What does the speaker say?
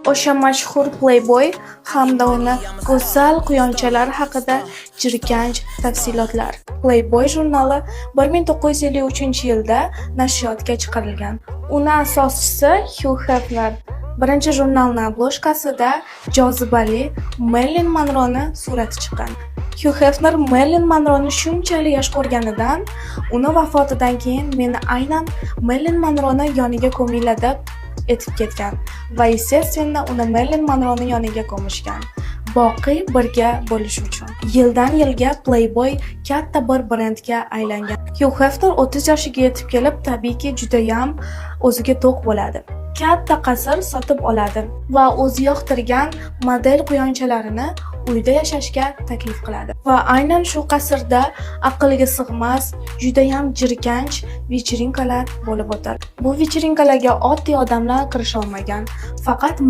O'sha mashhur Playboy hamda uni go'zal quyonchalar haqida jirkanch tafsilotlar. Playboy jurnali 1953-yilda nashriyotga chiqarilgan. Uni asoschisi Hugh Hefner. Birinchi jurnalning obloshkasida jozibali Marilyn Monroeni surati chiqqan. Hugh Hefner Marilyn Monroeni shunchalik yaxshi ko'rganidan, uni vafotidan keyin meni aynan Marilyn Monroeni yoniga ko'minglar deb etib ketgan va естественно uni Marilyn Monroeni yoniga ko'mishgan. Boqiy birga bo'lish uchun. Yildan yilga Playboy katta bir brendga aylangan. Hugh Hefner 30 yoshiga yetib kelib, tabiiyki juda ham o'ziga to'q bo'ladi. Katta qasr sotib oladi va o'zi yoqtirgan model quyonchalarini uyda yashashga taklif qiladi. Va aynan shu qasrda aqlga sig'mas, juda ham jirkanch vechirinkalar bo'lib o'tadi. Bu vechirinkalarga oddiy odamlar kirisha olmagan, faqat